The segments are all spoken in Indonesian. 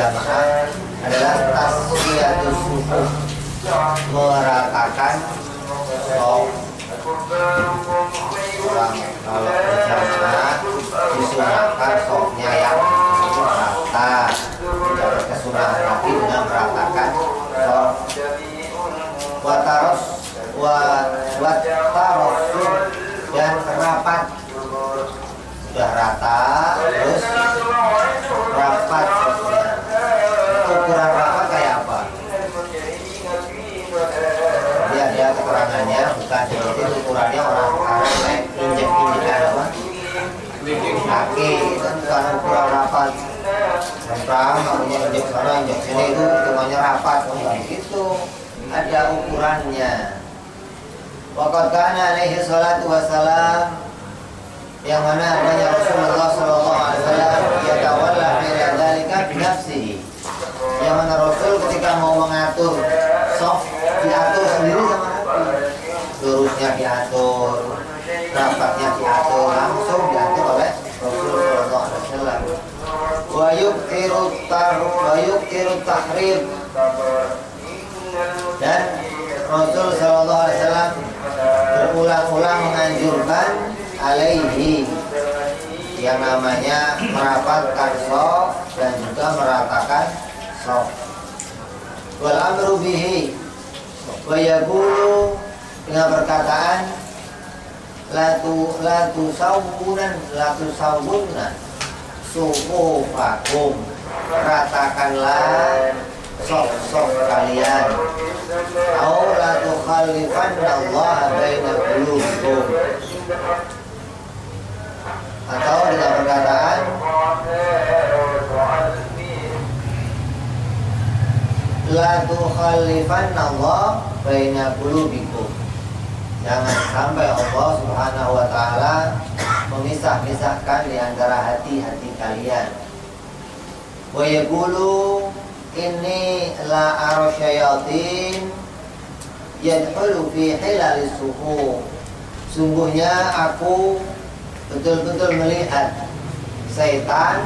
jamaah adalah taswiyatus sufuf, meratakan sof. Orang kalau berjamaah disunahkan sofnya yang rata, tidak kesunahan lagi dengan meratakan sof. Wataros dan rapat, sudah rata terus rapat sofnya. Ukuran rapat kayak apa? Jadi ada keterangannya, bukan seperti ukurannya orang injek-injekan apa? Kaki itu bukan ukuran rapat. Rempang, kalau injek sana injek sini itu hitungannya rapat, bukan begitu. Ada ukurannya. Waqad kana alaihi salatu wassalam, yang mana adanya Rasulullah sallallahu alaihi wasallam yatawalla fi dzalika bi nafsihi. Yang mana Rasul ketika mau mengatur soft diatur sendiri sama Nabi. Lurusnya diatur, rapatnya diatur, langsung diatur oleh Rasul sallallahu alaihi wasallam. Wa yuqiru tahrim, dan Rasul sallallahu alaihi wasallam berulang-ulang menganjurkan alaihi, yang namanya merapatkan sof dan juga meratakan sof. Wal amru bihi, wa yaqulu, dengan perkataan la tusawwunna sufufakum, ratakanlah sof kalian. Au la tukhalifanna Allah baina qulubikum, atau dengan perkataan la tukhalifanna Allah baina qulubikum, jangan sampai Allah Subhanahu wa taala memisah-misahkan di antara hati-hati kalian. Wa yaqulu inni la ara syayatin yadkhulu fi hilalis sufu, sungguhnya aku betul-betul melihat setan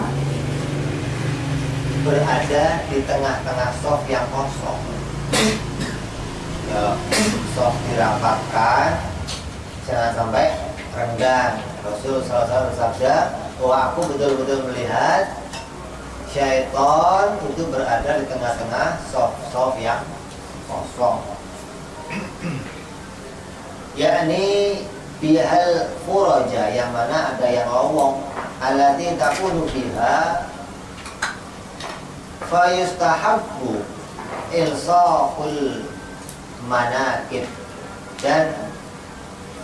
berada di tengah-tengah sof yang kosong. Ya, sof dirapatkan, jangan sampai renggang. Rasul SAW bersabda bahwa aku betul-betul melihat syaitan itu berada di tengah-tengah sof yang kosong. Yakni bihal furaja, yang mana ada yang lowong, allati takunu biha fayustahabbu ilsaqul manakib, dan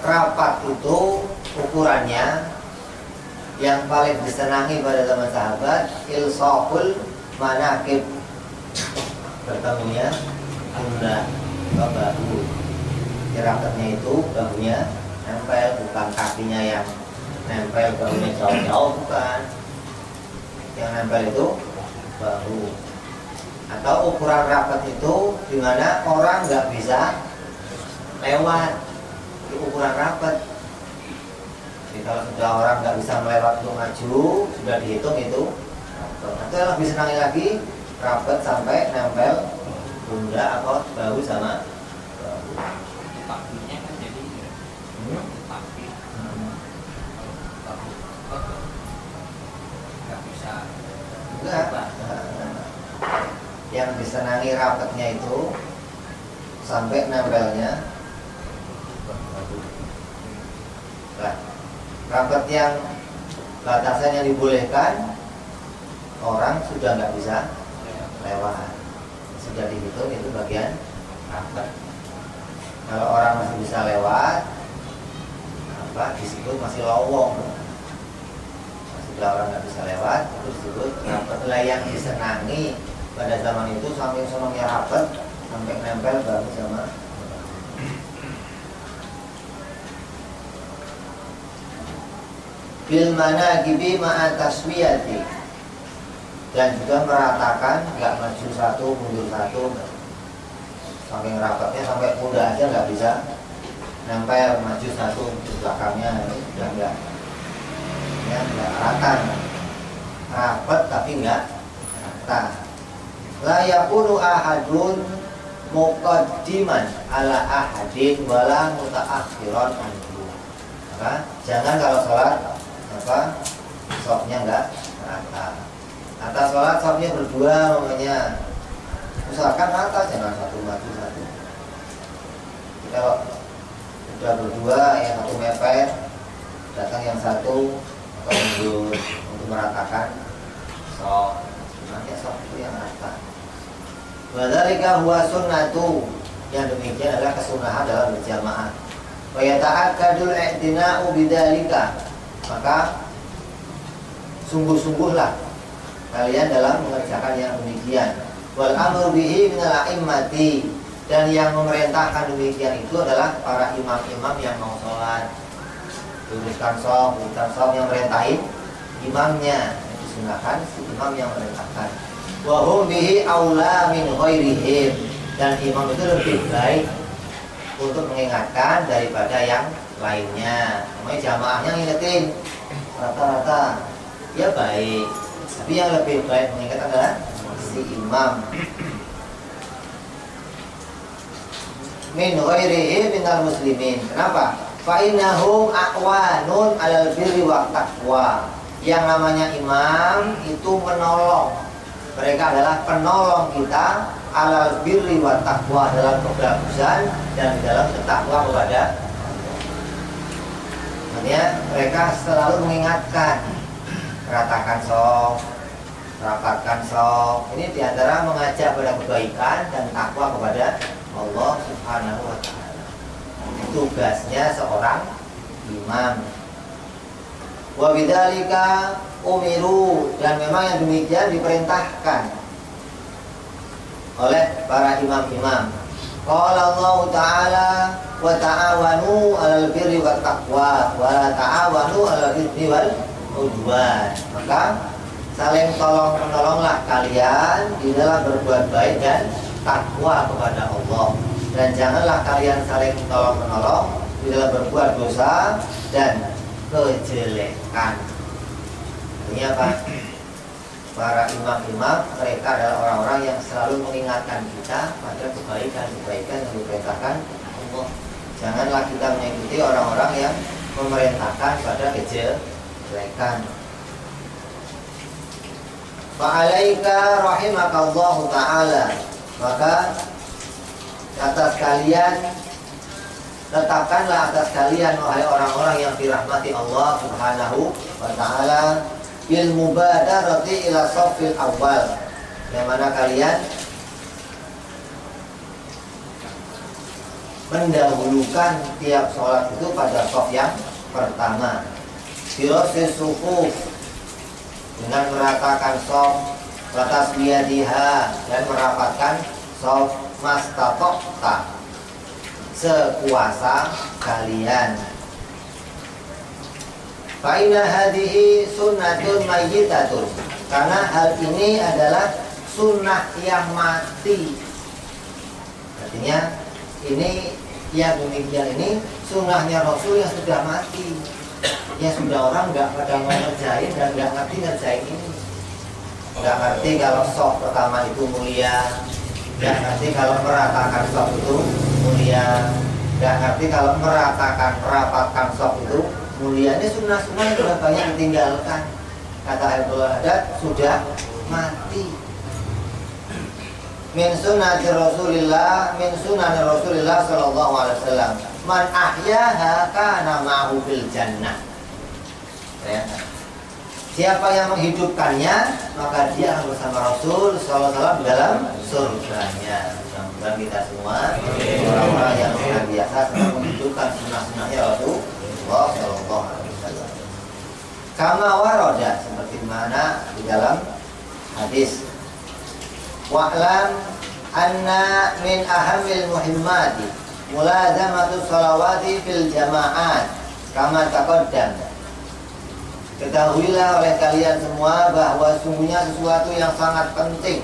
rapat itu ukurannya yang paling disenangi pada zaman sahabat ilsaqul manakib, bertemunya pundak ke bahu. Rapatnya itu bahunya nempel, bukan kakinya yang nempel, bahunya jauh-jauh, bukan. Yang nempel itu bahu. Atau ukuran rapat itu dimana orang nggak bisa lewat, itu ukuran rapat. Jadi kalau sudah orang nggak bisa melewat untuk maju, sudah dihitung itu. Atau yang lebih senang lagi, rapat sampai nempel pundak atau bahu sama bahu. Pakunya kan jadi paku, nggak bisa. Enggak. Yang disenangi rapatnya itu sampai nempelnya bahu. Nah, rapat yang batasan yang dibolehkan, orang sudah nggak bisa lewat, sudah dihitung itu bagian rapat. Kalau orang masih bisa lewat, apa disebut masih lowong. Sudah orang nggak bisa lewat, itu disebut rapat. Lah yang disenangi pada zaman itu saking senangnya rapat sampai nempel baru sama. Bil manaqibi ma'a taswiyati, dan juga meratakan, nggak maju satu mundur satu. Saking rapatnya sampai pundak aja nggak bisa nempel, maju satu di belakangnya sudah nggak, ya nggak rata. Rapat tapi nggak rata. La yakunu ahadun muqaddiman ala ahadin wala mutaakhiran anhu. Maka jangan kalau sholat sofnya enggak rata. Atas sholat sofnya berdua namanya. Usahakan rata, jangan satu maju satu. Kalau sudah berdua yang satu mepet, datang yang satu atau mundur untuk meratakan sof. Nanti sof itu yang rata. Wadzalika huwa sunnatu, yang demikian adalah kesunahan dalam berjamaah. Wa yata'akkadul i'tina'u bidzalika, maka sungguh-sungguhlah kalian dalam mengerjakan yang demikian. Wal amru bihi minal a'immati, dan yang memerintahkan demikian itu adalah para imam-imam yang mau sholat. Luruskan sof, yang merintahin imamnya, disunahkan si imam yang merintahkan. Wa hum bihi aula min ghairihim, dan imam itu lebih baik untuk mengingatkan daripada yang lainnya. Namanya jamaahnya ngingetin rata-rata ya baik, tapi yang lebih baik mengingatkan adalah si imam. Min ghairihim minal muslimin. Kenapa? Fa innahum aqwanun alal birri wa taqwa. Yang namanya imam itu menolong. Mereka adalah penolong kita alal birri wa taqwa, dalam kebagusan dan dalam ketakwa kepada. Makanya mereka selalu mengingatkan, ratakan sof, rapatkan sof. Ini diantara mengajak pada kebaikan dan takwa kepada Allah Subhanahu wa ta'ala. Tugasnya seorang imam. Wa bidzalika umiru, dan memang yang demikian diperintahkan oleh para imam-imam. Qala Allah Ta'ala wa ta'awanu 'alal birri wat taqwa wa la ta'awanu 'alal itsmi wal 'udwan. Maka saling tolong-menolonglah kalian di dalam berbuat baik dan takwa kepada Allah, dan janganlah kalian saling tolong-menolong di dalam berbuat dosa dan kejelekan. Ini apa? Para imam-imam mereka adalah orang-orang yang selalu mengingatkan kita pada kebaikan-kebaikan yang diperintahkan Allah. Janganlah kita mengikuti orang-orang yang memerintahkan pada kejelekan. Fa'alaika rahimakallahu ta'ala, maka atas kalian, letakkanlah atas kalian wahai orang-orang yang dirahmati Allah Subhanahu wa ta'ala, bil mubadarati ila shaffil awal, yang mana kalian mendahulukan tiap sholat itu pada shaf yang pertama. Firasy sufuf, dengan meratakan shaf, batas biadiha, dan merapatkan shaf, mastatokta, sekuasa kalian. Fa'inna hadihi sunnatun mayyitatun, karena hal ini adalah sunnah yang mati. Artinya ini yang demikian ini sunnahnya Rasul yang sudah mati, yang sudah orang nggak pada mau ngerjain dan nggak ngerti ngerjain ini. Nggak ngerti kalau shaf pertama itu mulia, nggak ngerti kalau meratakan shaf itu mulia, nggak ngerti kalau merapatkan shaf itu mulia. Ini sunnah-sunnah yang sudah banyak ditinggalkan. Kata Abdul Haddad, sudah mati. Min sunnati Rasulillah, min sunnati Rasulillah sallallahu alaihi wasallam, man ahyaha kana ma'hu fil jannah. Ya. Siapa yang menghidupkannya, maka dia akan bersama Rasul sallallahu alaihi wasallam dalam surganya. Mudah-mudahan kita semua orang-orang yang senantiasa menghidupkan sunnah-sunnahnya Rasul sallallahu alaihi wasallam. Kama waroda, seperti mana di dalam hadis. Wa'lam anna min ahamil muhimmati mulazamatu sholawati fil jama'at kama taqaddam. Ketahuilah oleh kalian semua bahwa sungguhnya sesuatu yang sangat penting,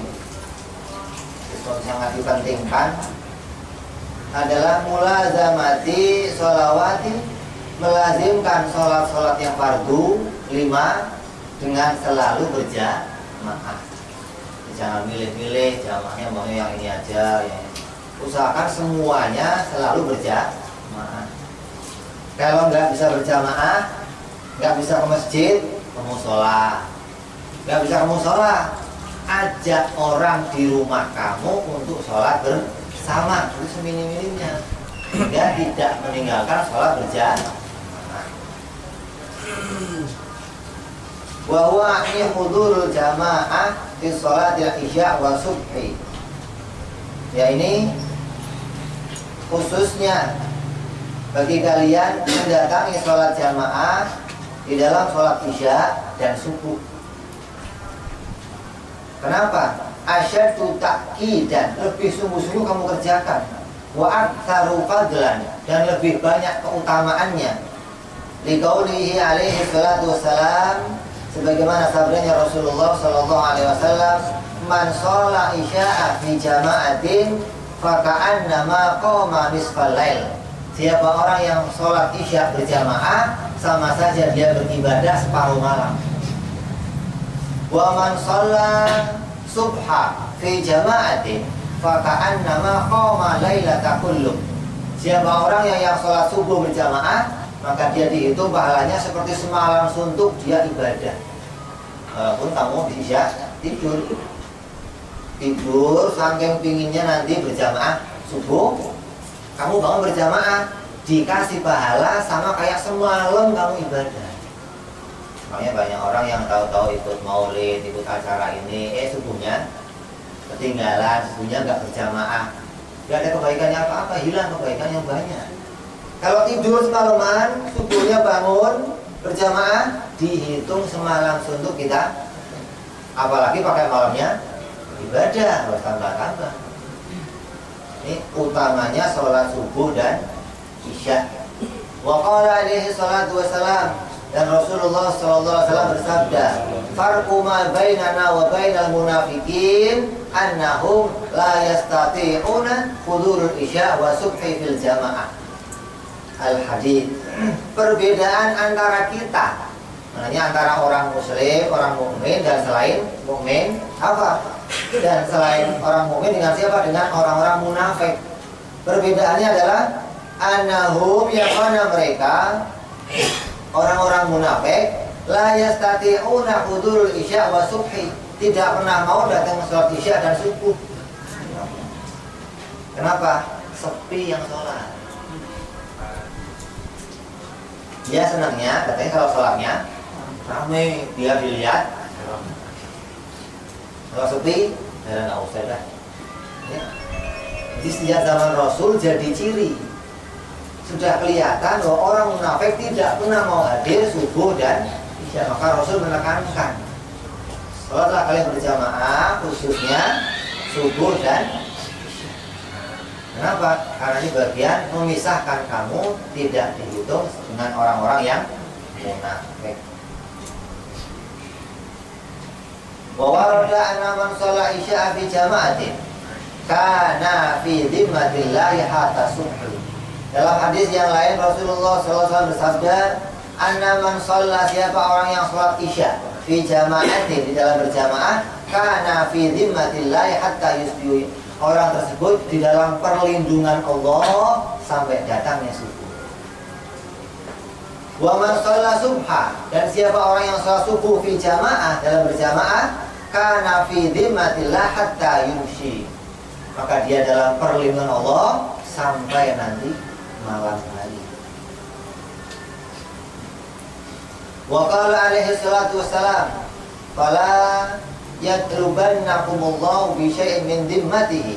sesuatu yang sangat dipentingkan adalah mulazamati sholawati, melazimkan sholat-sholat yang fardu 5 dengan selalu berjamaah. jangan milih-milih jamaahnya maunya yang ini aja ya. Usahakan semuanya selalu berjamaah. Kalau nggak bisa berjamaah, nggak bisa ke masjid, ke musola. Nggak bisa ke musola, ajak orang di rumah kamu untuk sholat bersama. Itu seminim-minimnya. Dia tidak meninggalkan sholat berjamaah. Wa huwa hudurul jamaah fi sholatil isya wa subhi. Ya, ini khususnya bagi kalian mendatangi sholat jamaah di dalam sholat isya dan subuh. Kenapa? Asyaddu ta'kidan, lebih sungguh-sungguh kamu kerjakan. Wa aktsaru fadlan, dan lebih banyak keutamaannya. Liqaulihi alaihi salatu wassalam, sebagaimana sabdanya Rasulullah sallallahu alaihi wasallam, man shalla isya'a fi jama'atin fa ka'annama qama nisfal lail. Siapa orang yang sholat isya berjamaah, sama saja dia beribadah separuh malam. Wa man shalla subha fi jama'atin fa ka'annama qama lailata kullu. Siapa orang yang sholat subuh berjamaah, maka dia dihitung pahalanya seperti semalam suntuk dia ibadah. Walaupun kamu di isya tidur saking pinginnya nanti berjamaah subuh, kamu bangun berjamaah, dikasih pahala sama kayak semalam kamu ibadah. Makanya banyak orang yang tahu-tahu ikut maulid, ikut acara ini, subuhnya ketinggalan, subuhnya nggak berjamaah, nggak ada kebaikannya apa-apa, hilang kebaikan yang banyak. Kalau tidur semalaman, subuhnya bangun berjamaah, dihitung semalam suntuk kita, apalagi pakai malamnya ibadah, harus tambah-tambah. Ini utamanya sholat subuh dan isya. Wa qala alaihi salatu wassalam, dan Rasulullah sallallahu alaihi wasallam bersabda, farqu ma bainana wa bainal munafiqin annahum la yastati'una hudurul isya wa subhi fil jamaah. Al-hadits. Perbedaan antara kita, maknanya antara orang muslim, orang mukmin dan selain mukmin apa? Dan selain orang mukmin dengan siapa? Dengan orang-orang munafik. Perbedaannya adalah annahum, yang mana mereka orang-orang munafik la yastati'una hudurul isya wa subhi, tidak pernah mau datang sholat isya dan subuh. Kenapa? Sepi yang sholat. Dia senangnya katanya kalau sholatnya ramai, dia dilihat. Kalau sepi, ya nggak usah dah. Ya. Jadi sejak zaman Rasul jadi ciri, sudah kelihatan bahwa orang munafik tidak pernah mau hadir subuh dan isya. Maka Rasul menekankan, sholatlah kalian berjamaah, khususnya subuh dan isya. Kenapa? Karena ini bagian memisahkan kamu, tidak dihitung dengan orang-orang yang munafik. Wa warada anna man shalla isya fi jama'atin kana fi dhimmatillahi hatta subhi. Dalam hadis yang lain Rasulullah SAW bersabda, anna man shalla, siapa orang yang sholat isya fi jama'atin, di dalam berjamaah, kana fi dhimmatillahi hatta yusbihu. Orang tersebut di dalam perlindungan Allah sampai datangnya subuh. Wa man shalla subha, dan siapa orang yang sholat subuh fi jamaah, dalam berjamaah, kana fi dhimmatillah hatta yumshi, maka dia dalam perlindungan Allah sampai nanti malam hari. Wa qala alaihi salatu wassalam, fala yatlubannakumullahu bi syai'in min dhimmatihi,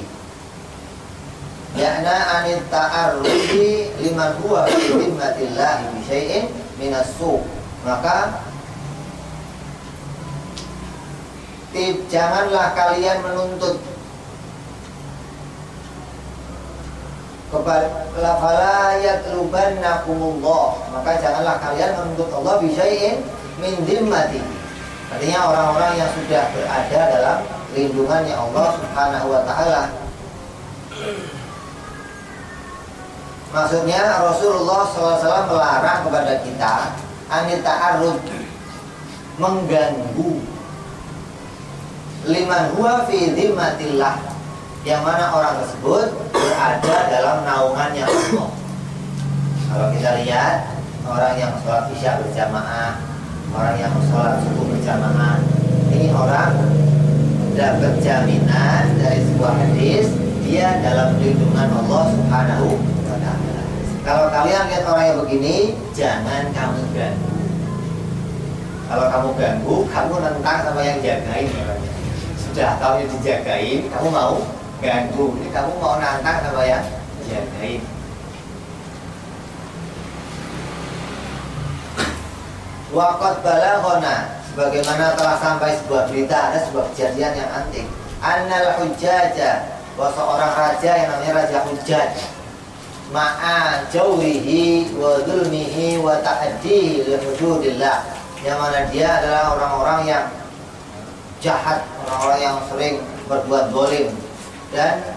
ya'na anit ta'arrudi liman huwa fi dhimmatillahi bi syai'in minas su'. Maka janganlah kalian menuntut kepada fala yatlubannakumullah, maka janganlah kalian menuntut Allah bi syai'in min dhimmati. Artinya orang-orang yang sudah berada dalam lindungannya Allah Subhanahu wa taala. Maksudnya Rasulullah SAW melarang kepada kita anit ta'arrud, mengganggu liman huwa fi dhimmatillah, yang mana orang tersebut berada dalam naungannya Allah. Kalau kita lihat orang yang sholat isya berjamaah, orang yang sholat subuh berjamaah, ini orang dapat jaminan dari sebuah hadis, dia dalam lindungan Allah Subhanahu wa ta'ala. Kalau kalian lihat orang yang begini, jangan kamu ganggu. Kalau kamu ganggu, kamu nentang sama yang jagain orangnya. Sudah tahu yang dijagain, kamu mau ganggu, ini kamu mau nantang sama yang jagain. Waqad balaghana, sebagaimana telah sampai sebuah berita, ada sebuah kejadian yang antik. Annal hujjaja, bahwa seorang raja yang namanya Raja Hujjaj, ma'a jawrihi wa dhulmihi wa ta'addihi li hududillah, yang mana dia adalah orang-orang yang jahat, orang-orang yang sering berbuat zalim dan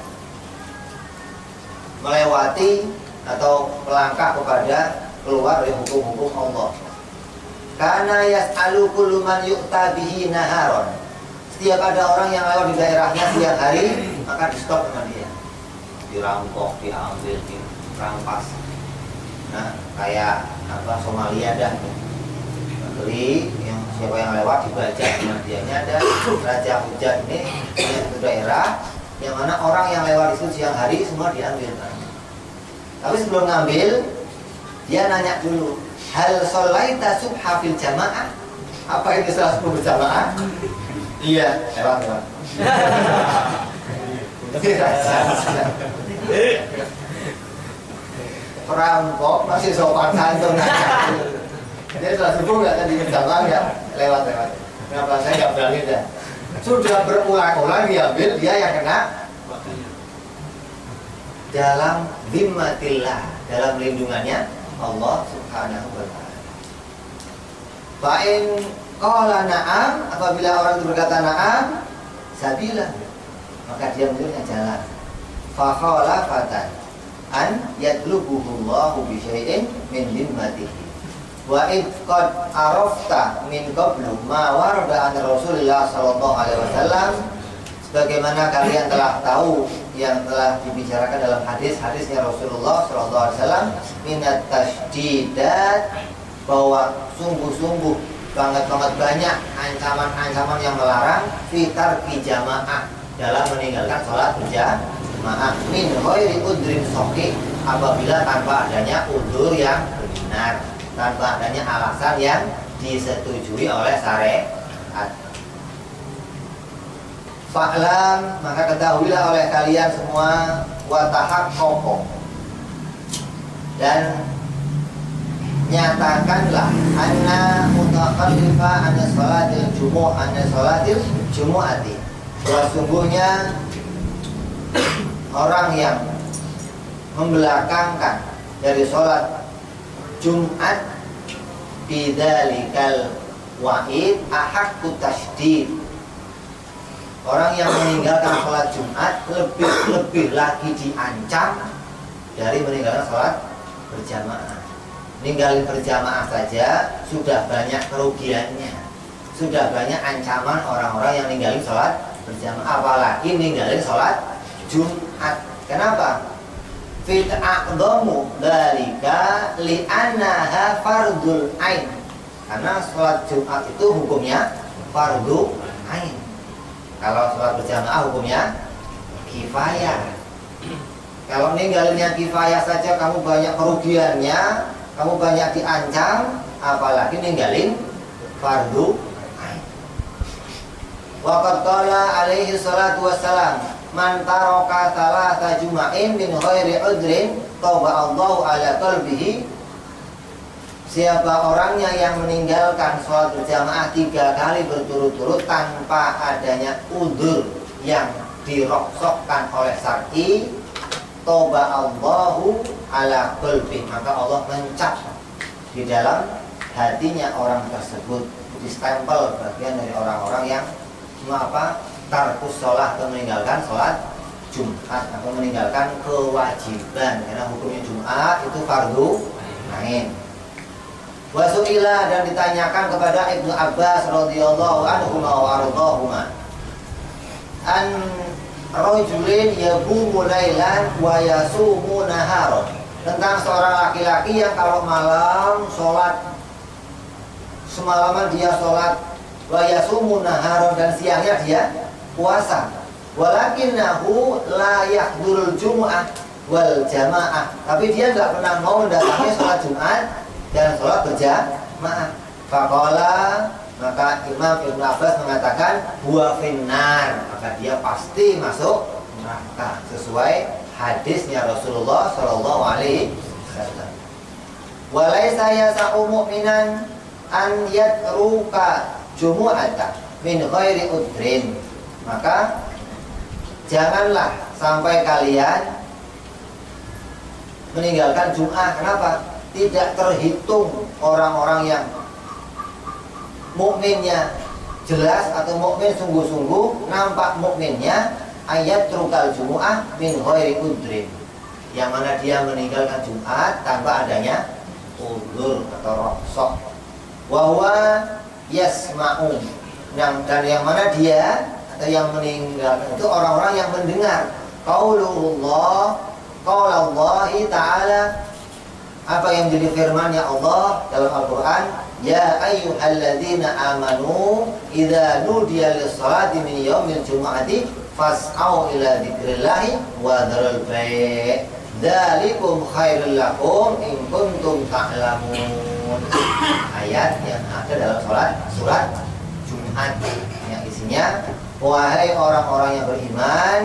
melewati atau melangkah kepada keluar dari hukum-hukum Allah. Karena yas'alu kullu man yu'ta bihi naharon, setiap ada orang yang lewat di daerahnya siang hari, maka di stop sama dia, dirampok, diambil, dirampas. Nah, kayak apa Somalia dah, negeri yang siapa yang lewat dibajak sama dia. Ini ada Raja Hujjaj ini di daerah yang mana orang yang lewat itu siang hari semua diambil kan. Tapi sebelum ngambil, dia nanya dulu, hal sholaita subha fil jamaah? Apa itu salat subuh berjamaah? Iya, lewat. Perampok masih sopan santun. Dia salat subuh nggak tadi berjamaah nggak? Lewat. Kenapa saya nggak berani dah? Sudah berulang-ulang diambil, dia yang kena. Dalam dhimmatillah, dalam lindungannya Allah Subhanahu wa ta'ala. Fa'in qala na'am, apabila orang itu berkata na'am, sabila, maka dia menunjukkan jalan. Fa khalafatan an yatlubuhullahu bi syai'in min dhimmatihi. Wa id qad arafta min qablu ma warada an Rasulullah sallallahu alaihi wasallam, sebagaimana kalian telah tahu yang telah dibicarakan dalam hadis-hadisnya Rasulullah SAW, minat tasdidat, bahwa sungguh-sungguh banget banyak ancaman-ancaman yang melarang fitar jamaah, dalam meninggalkan sholat berjamaah, min ghairi udrin sahih, apabila tanpa adanya udzur yang benar, tanpa adanya alasan yang disetujui oleh syariat. Fa'lam, maka ketahuilah oleh kalian semua, watahak kokoh, dan nyatakanlah anna mutakallifa anna sholatil jumu'ati, bahwa sungguhnya orang yang membelakangkan dari sholat Jumat bidzalikal wa'id ahaqqu tasydid, orang yang meninggalkan sholat Jumat lebih lagi diancam dari meninggalkan sholat berjamaah. Ninggalin berjamaah saja sudah banyak kerugiannya, sudah banyak ancaman orang-orang yang ninggalin sholat berjamaah, apalagi ninggalin sholat Jumat. Kenapa? Fit aqdamu dzalika li'annaha fardul ain, karena sholat Jumat itu hukumnya fardu ain. Kalau sholat berjamaah hukumnya kifayah. Kalau ninggalinnya kifayah saja kamu banyak kerugiannya, kamu banyak diancam, apalagi ninggalin fardu ain. Waqad qala alaihi salatu wassalam, man taraka salata juma'in min ghairi udrin tauba Allahu ala qalbihi, siapa orangnya yang meninggalkan sholat berjamaah 3 kali berturut-turut tanpa adanya udzur yang diroksokkan oleh syar'i, toba Allahu ala qalbi, maka Allah mencap di dalam hatinya orang tersebut, distempel bagian dari orang-orang yang tarkus sholat, atau meninggalkan sholat Jumat, atau meninggalkan kewajiban, karena hukumnya Jumat itu fardu ain. Wasu'ilah, dan ditanyakan kepada Ibnu Abbas radhiyallahu anhu wa ardhahuma, an rajulin yaqumu lailan wa yasumu naharon, tentang seorang laki-laki yang kalau malam sholat semalaman dia sholat, wa yasumu naharon, dan siangnya dia puasa. Walakinnahu la yahdurul jumu'ah wal jamaah, tapi dia nggak pernah mau mendatangi sholat Jumat dan sholat berjamaah. Faqala, maka Imam Ibnu Abbas mengatakan huwa finnar, maka dia pasti masuk neraka sesuai hadisnya Rasulullah Shallallahu Alaihi Wasallam. Walaysa yasa'u mu'minan an yatruka jumu'ata min ghairi udrin, maka janganlah sampai kalian meninggalkan Jum'ah. Kenapa? Tidak terhitung orang-orang yang mukminnya jelas atau mukmin sungguh-sungguh, nampak mukminnya ayat trukal Jumu'ah min ghairi udrin, yang mana dia meninggalkan Jumat tanpa adanya udzur atau rukhsah. Wa huwa yasma'u, dan yang mana dia atau yang meninggalkan itu orang-orang yang mendengar qaulullah, qaulallahi ta'ala, apa yang menjadi firman-Nya Allah dalam Al-Qur'an, ya ayyuhalladzina amanu idza nudiya lis-salati min yaumil jumu'ati fas'au ila dzikrillahi wa dzarul bai' dzalikum khairul lakum in kuntum ta'lamun. Ayat yang ada dalam surat Jumat yang isinya, wahai orang-orang yang beriman,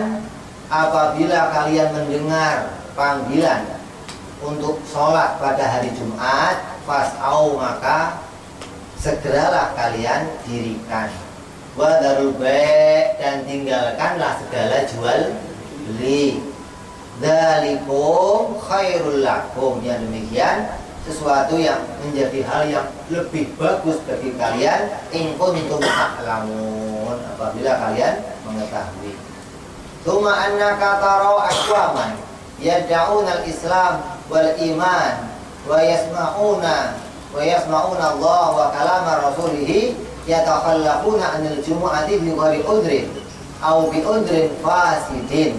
apabila kalian mendengar panggilan untuk sholat pada hari Jumat, fas'au, maka segeralah kalian dirikan, wa dzarul bai', dan tinggalkanlah segala jual beli, dzalikum khairul lakum, yang demikian sesuatu yang menjadi hal yang lebih bagus bagi kalian, in kuntum ta'lamun, apabila kalian mengetahui. Tsumma annaka tara aqwaman yad'una al-islam wal iman wa yasma'una Allah wa kalama rasulih yatakhallafuna anil jumu'ati bi ghairi udrin aw bi udrin fasidin.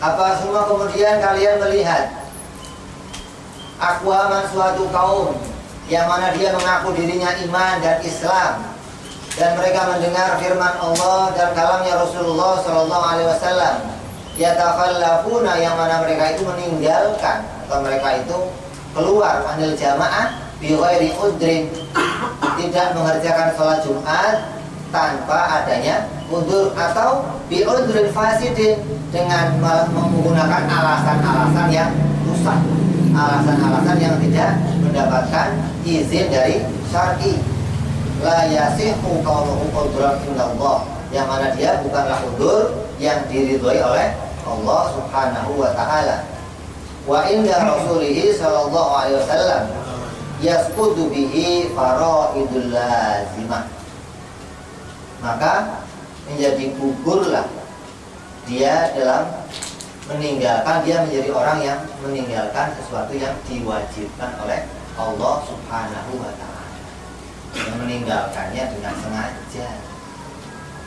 Apa semua kemudian kalian melihat aqwaman, suatu kaum yang mana dia mengaku dirinya iman dan Islam, dan mereka mendengar firman Allah dan kalamnya Rasulullah Sallallahu Alaihi Wasallam, yatakhallafuna, yang mana mereka itu meninggalkan atau mereka itu keluar anil jamaah bi ghairi udrin, tidak mengerjakan sholat Jumat tanpa adanya udzur, atau bi udrin fasidin, dengan menggunakan alasan-alasan yang rusak, alasan-alasan yang tidak mendapatkan izin dari syar'i. La yasihu qawluhu udran indallah, yang mana dia bukanlah udzur yang diridhoi oleh Allah Subhanahu wa ta'ala. Wa inda rasulihi sallallahu alaihi wasallam yasqutu bihi faraidul lazimah, maka menjadi gugurlah dia dalam meninggalkan, dia menjadi orang yang meninggalkan sesuatu yang diwajibkan oleh Allah Subhanahu wa ta'ala, yang meninggalkannya dengan sengaja,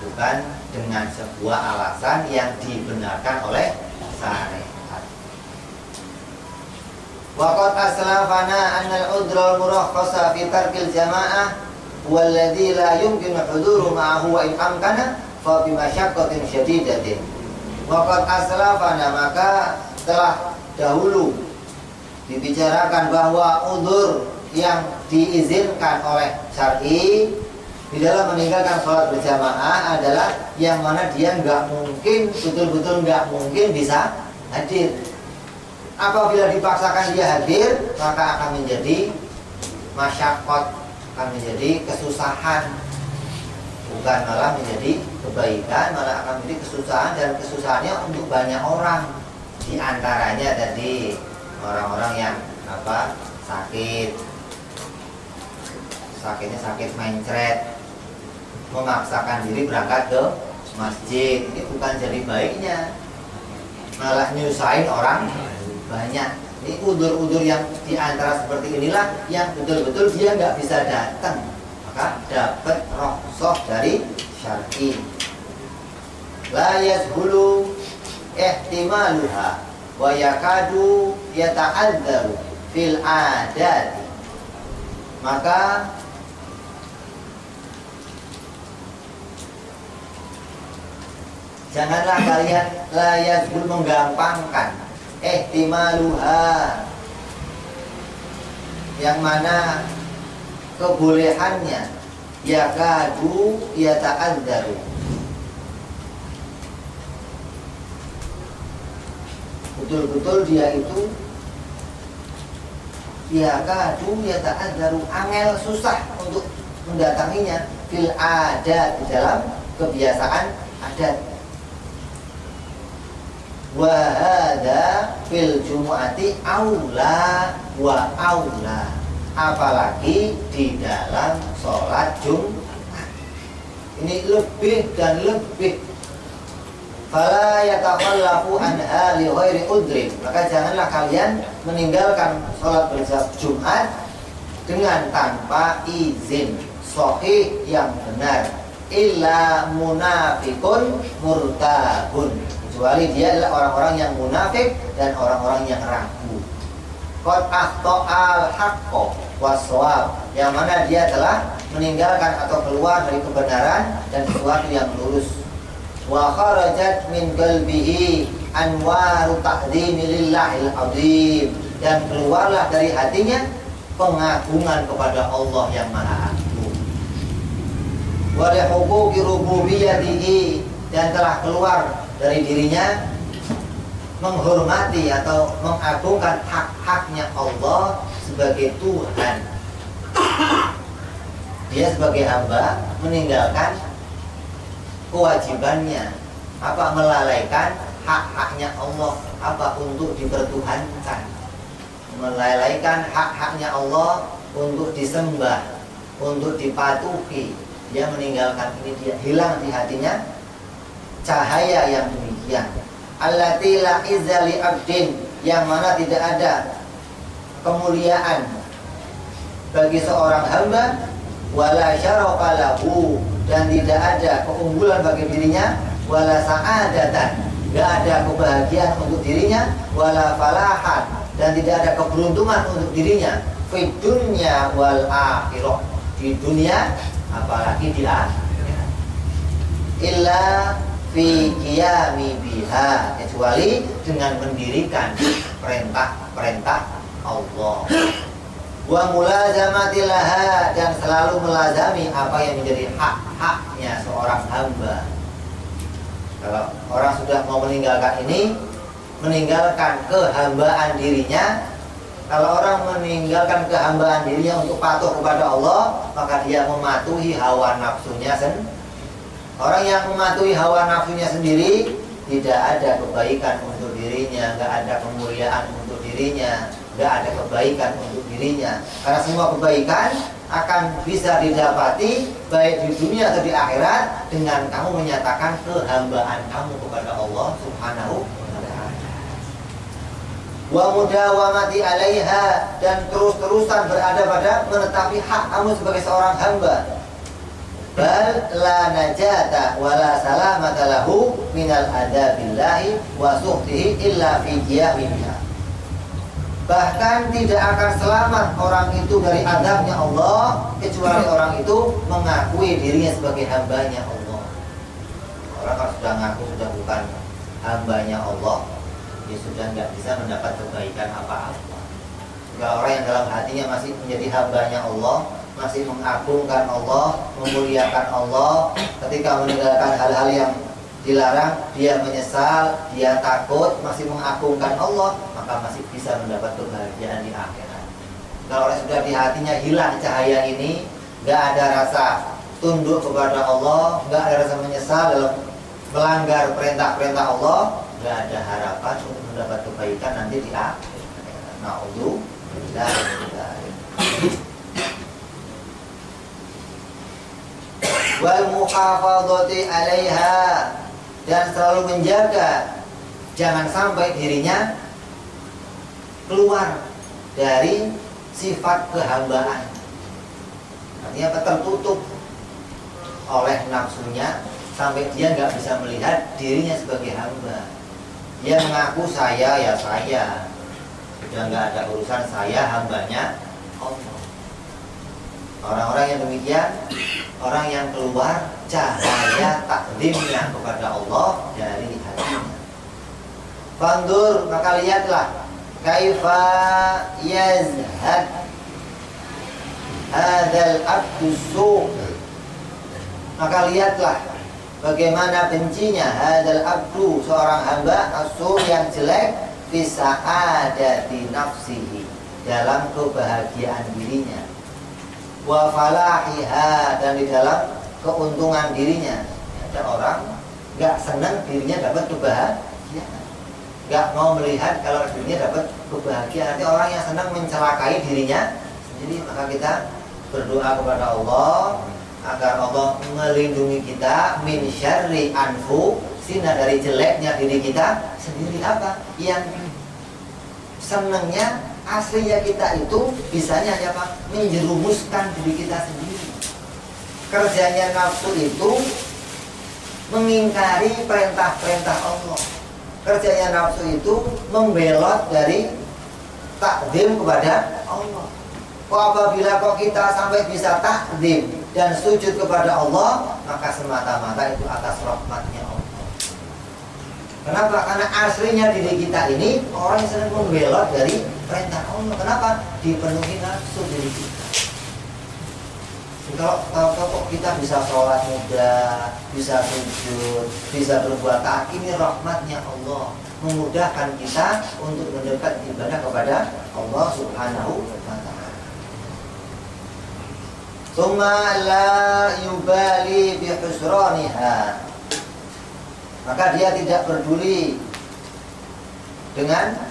bukan dengan sebuah alasan yang dibenarkan oleh syariat. Waqad aslafana annal udra murakhasa fi tarkil jamaah walladzi la yumkinu huduru ma'ahu wa in amkana fa bi masyaqqatin syadidatin. Waqad aslafana, maka telah dahulu dibicarakan bahwa udzur yang diizinkan oleh syar'i di dalam meninggalkan sholat berjamaah adalah yang mana dia nggak mungkin, betul-betul nggak mungkin bisa hadir. Apabila dipaksakan dia hadir, maka akan menjadi masyaqqat, akan menjadi kesusahan, bukan malah menjadi kebaikan, malah akan menjadi kesusahan, dan kesusahannya untuk banyak orang. Di antaranya tadi orang-orang yang sakitnya sakit mencret, memaksakan diri berangkat ke masjid, ini bukan jadi baiknya, malah nyusahin orang banyak. Ini udzur-udzur yang diantara seperti inilah yang betul-betul dia nggak bisa datang, maka dapat rukhsah dari syar'i. La yazhulu ihtimaluha wa yakadu yata'adzaru fil adati. Maka janganlah kalian la yazhul menggampangkan ihtimaluha, yang mana kebolehannya yakadu yata'adzaru, betul-betul dia itu yakadu yata'adzaru, angel susah untuk mendatanginya fil adat, di dalam kebiasaan adat. Wa hadza fil jumu'ati aula wa aula, apalagi di dalam sholat Jumat ini lebih dan lebih. Fala yatakhallafu anha li ghairi udrin, maka janganlah kalian meninggalkan sholat Jumat dengan tanpa izin sahih yang benar, illa munafiqun murtabun, kecuali dia adalah orang-orang yang munafik dan orang-orang yang ragu. Qad akhta'al haqqo was-shawab, yang mana dia telah meninggalkan atau keluar dari kebenaran dan sesuatu yang lurus. Wa kharajat min qalbihi anwaru ta'dhimi lillahil azim, dan keluarlah dari hatinya pengagungan kepada Allah yang Maha Agung. Wa li huquqi rububiyyatihi, dan telah keluar dari dirinya menghormati atau mengagungkan hak-haknya Allah sebagai Tuhan. Dia sebagai hamba meninggalkan kewajibannya, melalaikan hak-haknya Allah, untuk dipertuhankan, melalaikan hak-haknya Allah untuk disembah, untuk dipatuhi. Dia meninggalkan ini, dia hilang di hatinya cahaya yang demikian. Allati la izza li abdin, yang mana tidak ada kemuliaan bagi seorang hamba, wala syarafa lahu, dan tidak ada keunggulan bagi dirinya, wala sa'adatan, tidak ada kebahagiaan untuk dirinya, wala falahan, dan tidak ada keberuntungan untuk dirinya, fi dunya wal akhirah, di dunia apalagi di akhirat, illa fi qiyami biha, kecuali dengan mendirikan perintah-perintah Allah. Wa mulazamatilaha, dan selalu melazami apa yang menjadi hak-haknya seorang hamba. Kalau orang sudah mau meninggalkan ini, meninggalkan kehambaan dirinya. Kalau orang meninggalkan kehambaan dirinya untuk patuh kepada Allah, maka dia mematuhi hawa nafsunya sendiri. Orang yang mematuhi hawa nafsunya sendiri, tidak ada kebaikan untuk dirinya, nggak ada kemuliaan untuk dirinya, nggak ada kebaikan untuk dirinya. Karena semua kebaikan akan bisa didapati baik di dunia atau di akhirat dengan kamu menyatakan kehambaan kamu kepada Allah Subhanahu wa ta'ala. Wa mudawamati 'alaiha, dan terus-terusan berada pada menetapi hak kamu sebagai seorang hamba. Bal la najata wa la salamata lahu minal adabillahi wa suhtihi illa fi qiyamiha. Bahkan tidak akan selamat orang itu dari azabnya Allah kecuali orang itu mengakui dirinya sebagai hambanya Allah. Orang kalau sudah ngaku sudah bukan hambanya Allah, dia sudah nggak bisa mendapat kebaikan apa-apa. Kalau orang yang dalam hatinya masih menjadi hambanya Allah, masih mengagungkan Allah, memuliakan Allah, ketika meninggalkan hal-hal yang dilarang, dia menyesal, dia takut, masih mengagungkan Allah, maka masih bisa mendapat kebahagiaan di akhirat. Kalau orang sudah di hatinya hilang cahaya ini, nggak ada rasa tunduk kepada Allah, nggak ada rasa menyesal dalam melanggar perintah-perintah Allah, nggak ada harapan untuk mendapat kebaikan nanti di akhirat. Na'udzubillah. Wal muhafadzati 'alaiha, dan selalu menjaga jangan sampai dirinya keluar dari sifat kehambaan. Artinya tertutup oleh nafsunya sampai dia nggak bisa melihat dirinya sebagai hamba. Dia mengaku saya ya saya, sudah nggak ada urusan, saya hambanya Allah. Orang-orang yang demikian, orang yang keluar cahaya takdimnya kepada Allah dari hatinya. Fandur, maka lihatlah kaifa yazhad hadzal abdu su'. Maka lihatlah bagaimana bencinya hadzal abdu, seorang hamba as-su' yang jelek, fi sa'adati nafsihi, dalam kebahagiaan dirinya, wa falahiha, dan di dalam keuntungan dirinya. Ada orang nggak senang dirinya dapat kebahagiaan, nggak mau melihat kalau dirinya dapat kebahagiaan. Ada orang yang senang mencelakai dirinya sendiri. Maka kita berdoa kepada Allah agar Allah melindungi kita min syarri anfusina, dari jeleknya diri kita sendiri. Apa yang senangnya aslinya kita itu bisanya hanya apa? Menjerumuskan diri kita sendiri. Kerjanya nafsu itu mengingkari perintah-perintah Allah. Kerjanya nafsu itu membelot dari takdim kepada Allah. Kok apabila kita sampai bisa takdim dan sujud kepada Allah, maka semata-mata itu atas rahmatnya Allah. Kenapa? Karena aslinya diri kita ini orang yang sering membelot dari perintah Allah. Kenapa? Dipenuhi nafsu diri kita. Kalau kita bisa sholat mudah, bisa sujud, bisa berbuat taat, ini rahmatnya Allah, memudahkan kita untuk mendekat ibadah kepada Allah Subhanahu wa ta'ala. Tsumma la yubali bihusraniha, maka dia tidak peduli dengan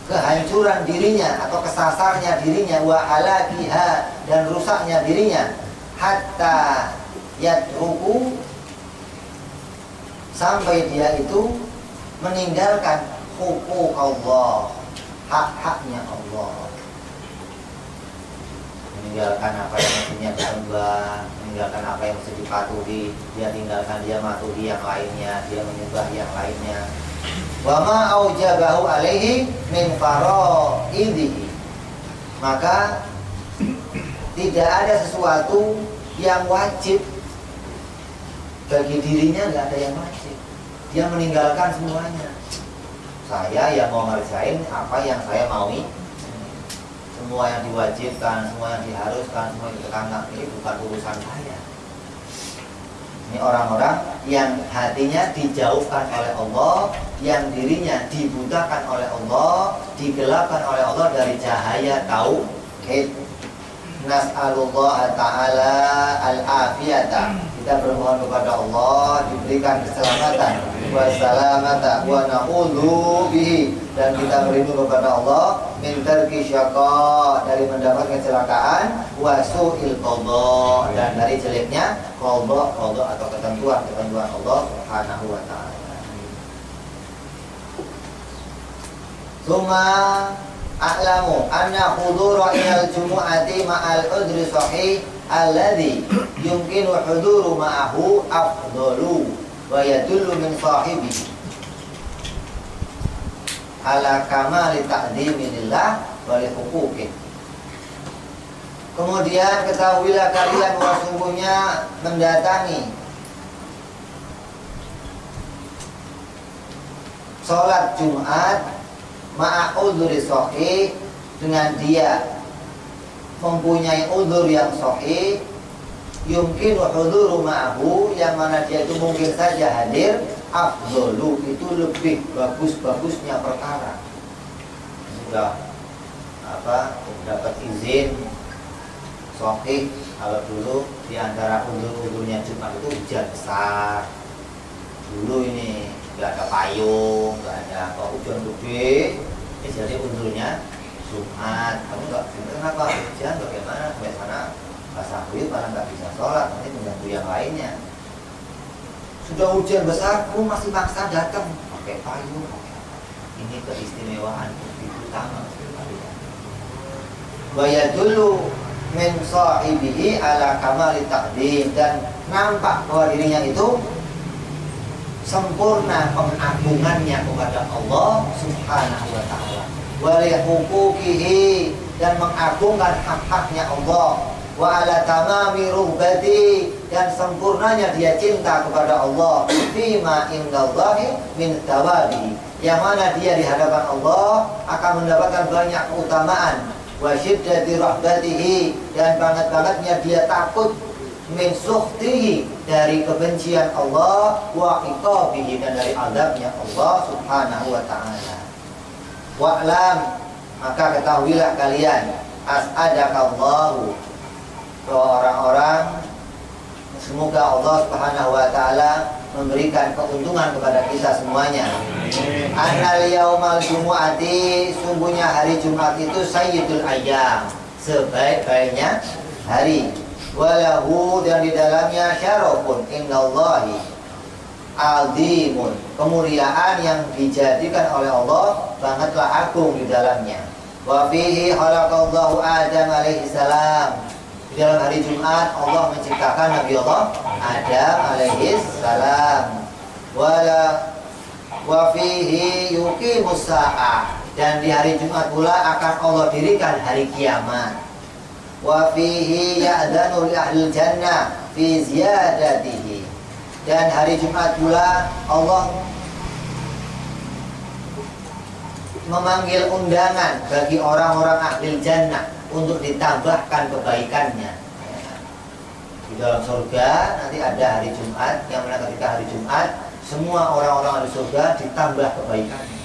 kehancuran dirinya atau kesasarnya dirinya, wa halakiha, dan rusaknya dirinya, hatta yatruku, sampai dia itu meninggalkan hukuk Allah, hak-haknya Allah, meninggalkan apa yang mestinya disembah, meninggalkan apa yang mesti dipatuhi, dia tinggalkan, dia matuhi yang lainnya, dia menyembah yang lainnya. Wa ma aujabahu alaihi min faraidihi, maka tidak ada sesuatu yang wajib bagi dirinya, nggak ada yang wajib. Dia meninggalkan semuanya. Saya yang mau ngerjain apa yang saya maui, semua yang diwajibkan, semua yang diharuskan, semua yang ditekankan, ini bukan urusan saya. Ini orang-orang yang hatinya dijauhkan oleh Allah, yang dirinya dibutakan oleh Allah, digelapkan oleh Allah dari cahaya tauhid. Nas'alullah ta'ala al-afiyata, kita bermohon kepada Allah diberikan keselamatan, wassalamata, wa na'udzu bihi, dan kita berlindung kepada Allah min tarki syaqa, dari mendapatkan kecelakaan, wa su'il qadha, dan dari jeleknya qadha atau ketentuan Allah Subhanahu wa ta'ala. Suma a'lamu anna hudura ilal jumu'ati ma'al udri sahih alladhi yumkinu huduru ma'ahu afdalu wa yadullu min sahibihi ala kamali ta'dimillah wa li huquqih. Kemudian ketahuilah kalian bahwa sungguhnya mendatangi sholat Jumat ma'a udhuri sahih, dengan dia mempunyai udhur yang sahih, yumkinu huduru ma'ahu, yang mana dia itu mungkin saja hadir, afdolu, itu lebih bagus-bagusnya perkara. Sudah dapat izin sahih. Kalau dulu di antara udhur-udhurnya Jumat itu hujan besar. Dulu ini nggak ada payung, nggak ada apa, hujan gede, jadi udhurnya Jumat. Kamu nggak kenapa hujan, bagaimana sampai sana basah kuyup, malah nggak bisa sholat, nanti mengganggu yang lainnya. Sudah hujan besar, kamu masih maksa datang pakai payung. Ini keistimewaan bukti utama. Bayar dulu min sahibihi ala kamali taqdim, dan nampak bahwa dirinya itu sempurna pengagungannya kepada Allah Subhanahu wa taala, wa li huquqihi, dan mengagungkan hak-haknya Allah, wa ala tamami ruhbati, dan sempurnanya dia cinta kepada Allah, fima indallahi min thawabi, yang mana dia di hadapan Allah akan mendapatkan banyak keutamaan, wa syiddati rahbatihi, dan banget-bangetnya dia takut min sukhtihi, dari kebencian Allah, wa iqabihi, dan dari azabnya Allah Subhanahu wa taala. Wa'lam, maka ketahuilah kalian, as'adakallahu, bahwa orang-orang, semoga Allah Subhanahu wa taala memberikan keuntungan kepada kita semuanya. Annal yaumal jumu'ati, sungguhnya hari Jumat itu sayyidul ayyam, sebaik-baiknya hari. Walahu, dan di dalamnya syarafun indallahi azimun, kemuliaan yang dijadikan oleh Allah bangetlah agung di dalamnya. Wa fihi khalaqallahu Adam alaihi salam, di dalam hari Jumat Allah menciptakan Nabi Allah Adam alaihi salam. Wa fihi yuqimus sa'ah, dan di hari Jumat pula akan Allah dirikan hari kiamat. Wa fihi ya'dhanu li ahlil jannah fi ziyadatihi, dan hari Jumat pula Allah memanggil undangan bagi orang-orang ahli jannah untuk ditambahkan kebaikannya. Di dalam surga nanti ada hari Jumat, yang mana ketika hari Jumat semua orang-orang ahli surga ditambah kebaikannya.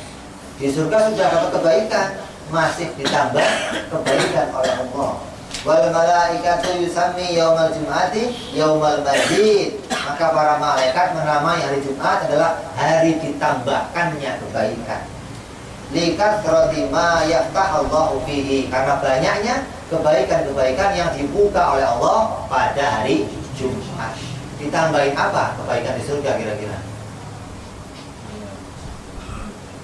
Di surga sudah dapat kebaikan, masih ditambah kebaikan oleh Allah. Wal malaikatu yusammi yaumal jum'ati yaumal majid, maka para malaikat menamai hari Jumat adalah hari ditambahkannya kebaikan. Likathrati ma yaftahallahu fihi, karena banyaknya kebaikan-kebaikan yang dibuka oleh Allah pada hari Jumat. Ditambahin apa kebaikan di surga kira-kira?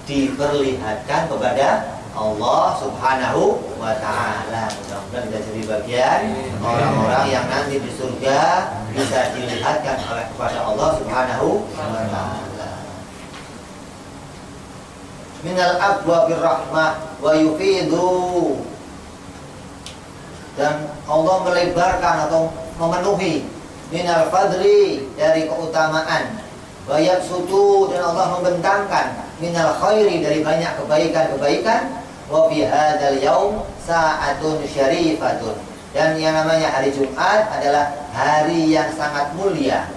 Diperlihatkan kepada Allah Subhanahu wa ta'ala. Mudah-mudahan kita jadi bagian orang-orang yang nanti di surga bisa dilihatkan oleh kepada Allah Subhanahu wa ta'ala. Minal abwabir rahmah wa yufidu, dan Allah melebarkan atau memenuhi minal fadli, dari keutamaan, wa yabsutu, dan Allah membentangkan minal khairi, dari banyak kebaikan-kebaikan. Wa fi hadzal yaum sa'atun syarifatun, dan yang namanya hari Jumat adalah hari yang sangat mulia.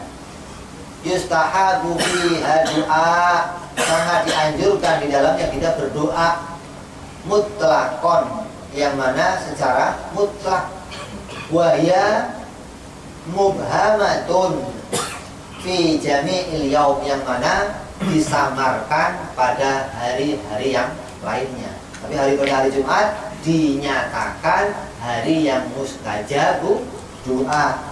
Yustahabu fiha du'a, sangat dianjurkan di dalamnya kita berdoa. Mutlakon, yang mana secara mutlak. Wahya mubhamatun fi jami'il yaum, yang mana disamarkan pada hari-hari yang lainnya. Tapi hari Jumat dinyatakan hari yang mustajabu doa.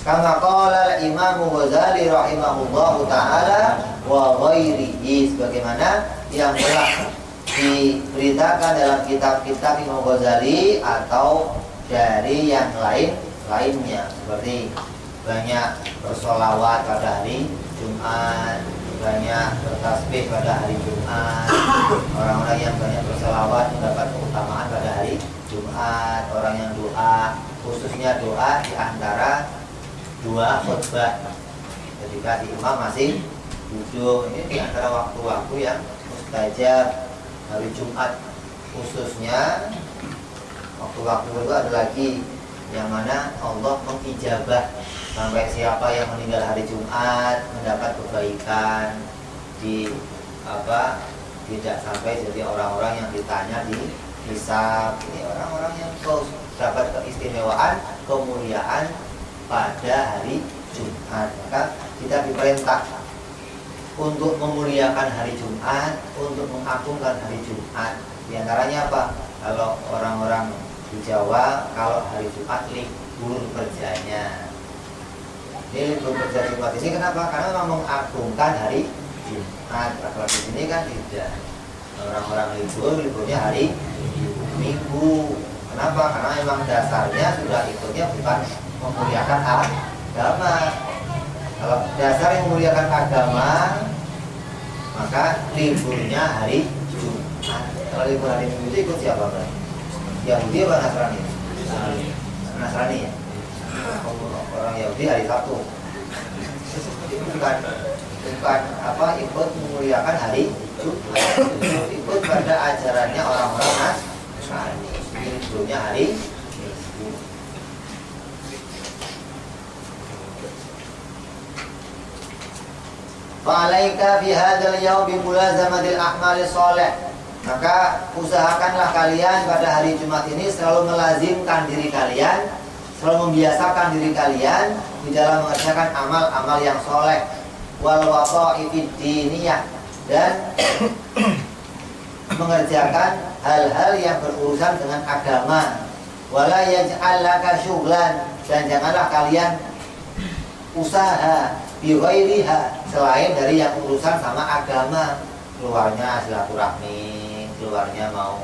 Kama qala Imam Ghazali rahimahullahu taala wa ghairihi, sebagaimana yang telah diberitakan dalam kitab-kitab Imam Ghazali atau dari yang lainnya, seperti banyak bersolawat pada hari Jumat, banyak bertasbih pada hari Jumat. Orang-orang yang banyak berselawat mendapat keutamaan pada hari Jumat. Orang yang doa, khususnya doa di antara dua khutbah, ketika si imam masih duduk, ini di antara waktu-waktu yang mustajab. Hari Jumat khususnya waktu-waktu itu ada lagi yang mana Allah mengijabah, sampai siapa yang meninggal hari Jumat mendapat kebaikan, tidak sampai jadi orang-orang yang ditanya di hisab. Ini orang-orang yang dapat keistimewaan, kemuliaan pada hari Jumat. Maka kita diperintah untuk memuliakan hari Jumat, untuk mengagungkan hari Jumat. Di antaranya apa? Kalau orang-orang di Jawa, kalau hari Jumat libur kerjanya. Ini libur kerja Jumat ini kenapa? Karena memang mengagungkan hari Jumat. Kalau di sini kan tidak. Orang-orang liburnya hari Minggu. Kenapa? Karena memang dasarnya sudah ikutnya bukan memuliakan agama. Kalau dasar yang memuliakan agama, maka liburnya hari Jumat. Kalau libur hari Minggu itu ikut siapa berarti? Yahudi apa Nasrani? Nasrani ya. Orang Yahudi hari Sabtu. Itu bukan apa ikut memuliakan hari Jumat. Ikut pada ajarannya orang-orang Nasrani. Liburnya hari Minggu. Fa'alaika fi hadzal yaum bi mulazamatil a'malis shalih. Maka usahakanlah kalian pada hari Jumat ini selalu melazimkan diri kalian, selalu membiasakan diri kalian di dalam mengerjakan amal-amal yang soleh, wal wasa'ifid diniyah, dan mengerjakan hal-hal yang berurusan dengan agama. Wala yaj'al laka syughlan, dan janganlah kalian usaha bi ghairiha, selain dari yang urusan sama agama. Keluarnya silaturahmi, keluarnya mau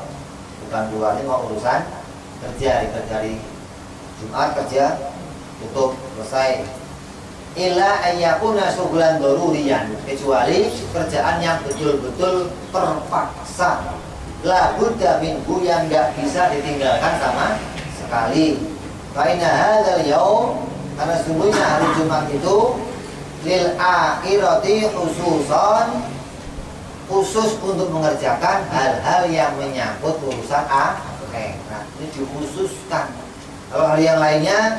urusan kerja, dari Jumat kerja tutup selesai. Illa ayyakuna syughlan daruriyan, kecuali kerjaan yang betul-betul terpaksa, la budda minhu, yang enggak bisa ditinggalkan sama sekali. Fa inna hadzal yaum, karena sesungguhnya hari Jumat itu lil akhirati khusus untuk mengerjakan hal-hal yang menyangkut urusan akhirat. Ini dikhususkan. Kalau hari yang lainnya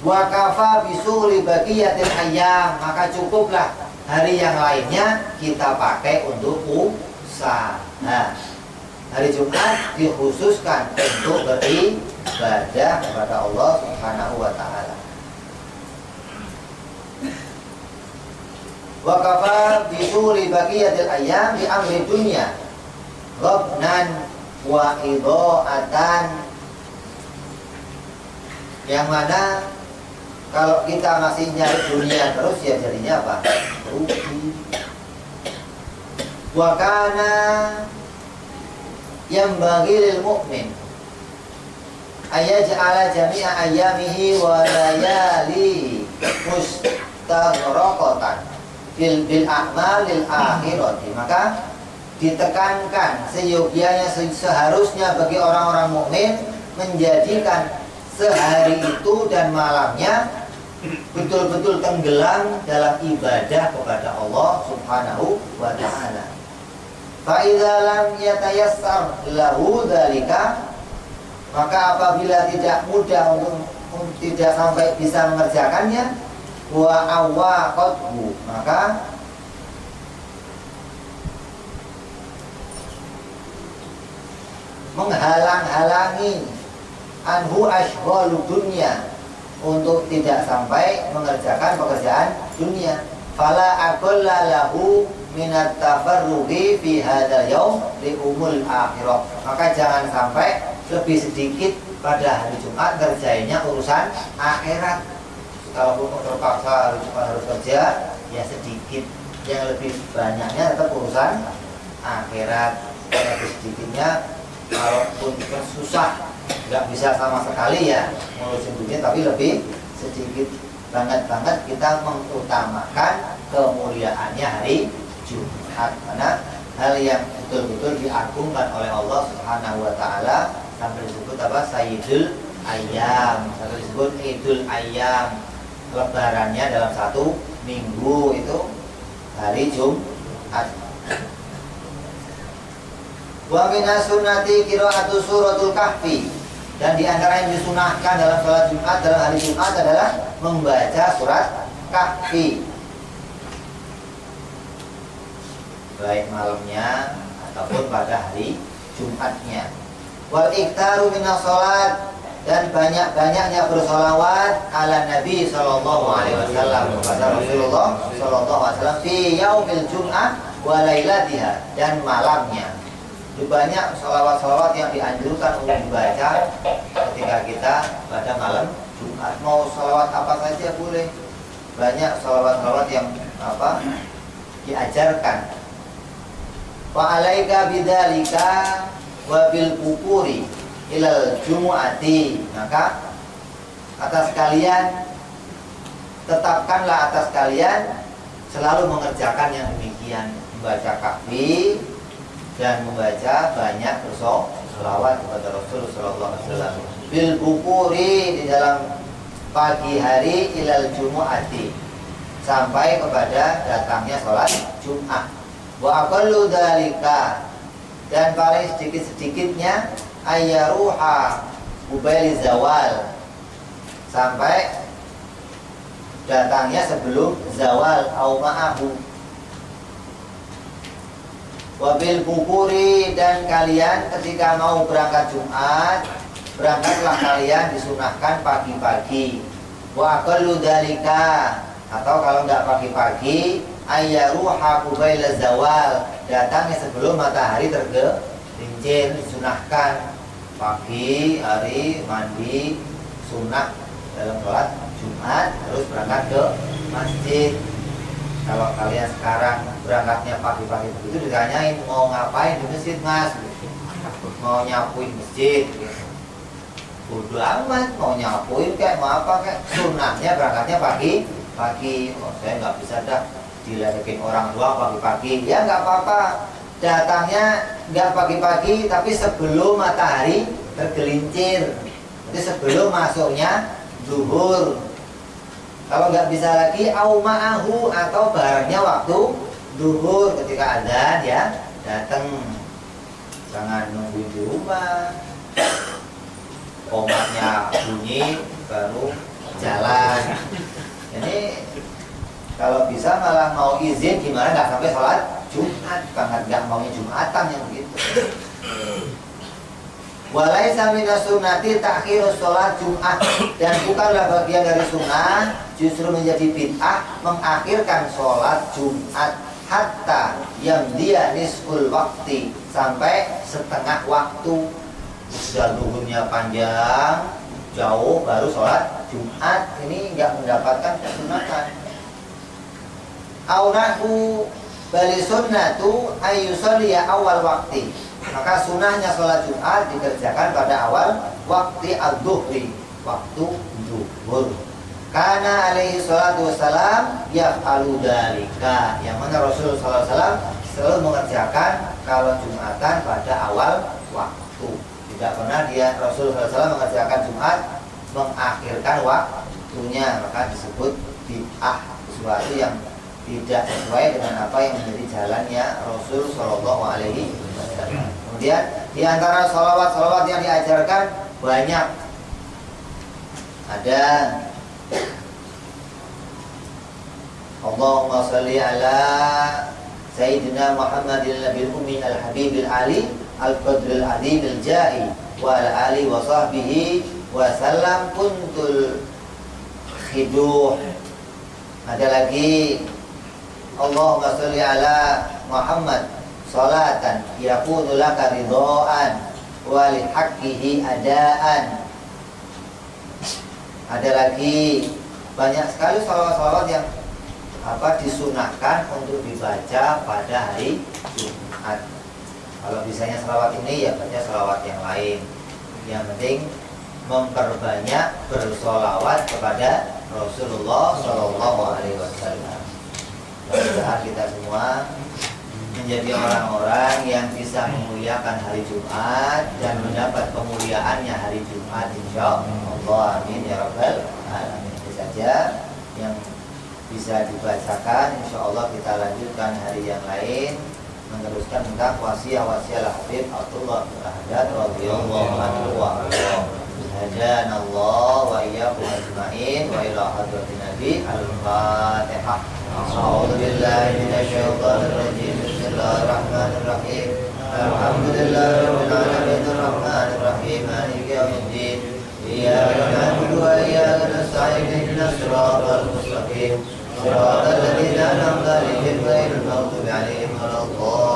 wa kafa bisuli baqiyatil ayyam, maka cukuplah hari yang lainnya kita pakai untuk usaha. Hari Jumat dikhususkan untuk beribadah kepada Allah Subhanahu wa taala. Wa kafa bisuli baqiyatil ayyam bi amri dunya ghabnan wa idha'atan, yang mana kalau kita masih nyari dunia terus ya jadinya apa? Rugi. Wa kana yanbaghi lil mu'min ayaj'ala jami'a ayyamihi wa layali mustaghraqatan bil a'malil akhirati. Maka ditekankan seyogianya, seharusnya bagi orang-orang mukmin menjadikan sehari itu dan malamnya betul-betul tenggelam dalam ibadah kepada Allah Subhanahu wa ta'ala. Fa idza lam yatayassar lahu dzalika, maka apabila tidak mudah untuk tidak sampai bisa mengerjakannya, wa awaqathu, maka menghalang-halangi anhu ashghalu dunya, untuk tidak sampai mengerjakan pekerjaan dunia. Fala aqalla lahu minat tafarruhi fi hadzal yaum li umul akhirah, maka jangan sampai lebih sedikit pada hari Jumat kerjainnya urusan akhirat. Kalaupun terpaksa hari Jumat harus kerja, ya sedikit, yang lebih banyaknya tetap urusan akhirat. Yang lebih sedikitnya, kalaupun susah nggak bisa sama sekali ya ngurusin dunia, tapi lebih sedikit banget kita mengutamakan kemuliaannya hari Jumat, karena hal yang betul-betul diagungkan oleh Allah Subhanahu wa taala, sampai disebut apa? Sayyidul Ayyam, sampai disebut Idul Ayyam, lebarannya dalam satu minggu itu hari Jumat. Wa min sunnati qira'atu suratul kahfi, dan di antara yang disunahkan dalam sholat Jumat, dalam hari Jumat adalah membaca surat Kahfi, baik malamnya ataupun pada hari Jumatnya. Wal iktaru minas sholat, dan banyak-banyaknya bersolawat ala Nabi Sallallahu Alaihi Wasallam, kepada Rasulullah Sallallahu Alaihi Wasallam, fi yaumil Jum'ah wa lailatiha, dan malamnya. Banyak salawat-salawat yang dianjurkan untuk dibaca ketika kita pada malam Jumat. Mau salawat apa saja boleh. Banyak salawat-salawat yang apa diajarkan. Wa alaika bidzalika wa bil quburi, ilal jumu'ati, maka atas kalian, tetapkanlah atas kalian selalu mengerjakan yang demikian, membaca kahfi dan membaca banyak bersolawat kepada Rasul sallallahu alaihi wasallam. Bil bukuri, di dalam pagi hari, ilal jumu'ati, sampai kepada datangnya sholat Jumat. Wa aqallu dzalika, dan paling sedikit-sedikitnya ayyaruha ubaili zawal, sampai datangnya sebelum zawal au ma'ahu. Wabil bukuri, dan kalian ketika mau berangkat Jumat, berangkatlah kalian disunahkan pagi-pagi. Wa aqallu dzalika, atau kalau nggak pagi-pagi, ayyaruha qubaila zawal, datangnya sebelum matahari tergelincir, disunahkan pagi hari mandi sunah dalam sholat Jumat, terus berangkat ke masjid. Kalau kalian sekarang berangkatnya pagi-pagi begitu, ditanyain mau ngapain di masjid mas, mau nyapuin masjid, bodo amat, mau nyapuin kayak mau apa kayak, sunahnya berangkatnya pagi. Oh, saya nggak bisa dah diledekin orang tua pagi-pagi. Ya nggak apa-apa, datangnya nggak pagi-pagi tapi sebelum matahari tergelincir, jadi sebelum masuknya zuhur. Kalau nggak bisa lagi au ma'ahu, atau barangnya waktu zuhur ketika azan ya datang. Jangan nunggu di rumah komatnya bunyi baru jalan. Ini kalau bisa malah mau izin gimana nggak sampai sholat Jumat, banget nggak maunya Jumatan yang begitu. Walaisa minas sunnati ta'khirus sholat Jumat, dan bukanlah bagian dari sunnah justru menjadi bid'ah mengakhirkan sholat Jumat hatta yang dia nisful waktu, sampai setengah waktu. Sudah duhurnya panjang jauh baru sholat Jumat, ini nggak mendapatkan kesunatan. Aunahu bali sunnatu ayyusolliya awal waktu, maka sunnahnya sholat Jumat dikerjakan pada awal waktu ad-duhri, waktu zuhur. Karena alaihi salatu wassalam yaf'alu dzalika, yang mana Rasulullah sallallahu alaihi wasallam selalu mengerjakan kalau Jumatan pada awal waktu. Tidak pernah dia Rasulullah SAW mengerjakan Jumat mengakhirkan waktunya, maka disebut bid'ah, sesuatu yang tidak sesuai dengan apa yang menjadi jalannya Rasul Shallallahu Alaihi Wasallam. Kemudian di antara salawat-salawat yang diajarkan banyak. Ada Allahumma sholli ala Sayyidina Muhammadin Nabil Ummi Al-Habibil Ali Al-Qadril Adhimil Ja'i wa ala alihi wa sahbihi wa sallam kuntul khiduh. Ada lagi Allahumma sholli ala Muhammad salatan yakunu laka ridhaan wa li haqqihi adaan. Ada lagi banyak sekali salawat-salawat yang disunahkan untuk dibaca pada hari Jumat. Kalau bisanya salawat ini ya baca salawat yang lain. Yang penting memperbanyak bersolawat kepada Rasulullah Shallallahu Alaihi Wasallam. Mudah-mudahan kita semua menjadi orang-orang yang bisa memuliakan hari Jumat dan mendapat kemuliaannya hari Jumat, insya Allah. Amin ya rabbal alamin. Itu saja yang bisa dibacakan. Insya Allah kita lanjutkan hari yang lain, meneruskan tentang wasiat-wasiat Habib Abdullah bin Ahmad radhiyallahu anhu wa hadanallahu wa iyyakum ajma'in wa ila hadratin Nabi al-Fatihah. A'udzu billahi minasyaitonir rajim. Bismillahirrahmanirrahim. Alhamdulillahirabbil alamin arrahmanir rahim maliki yaumiddin. Iyyaka na'budu wa iyyaka nasta'in ihdinas siratal mustaqim. صراط الذين أنعمت عليهم غير المغضوب عليهم ولا الضالين.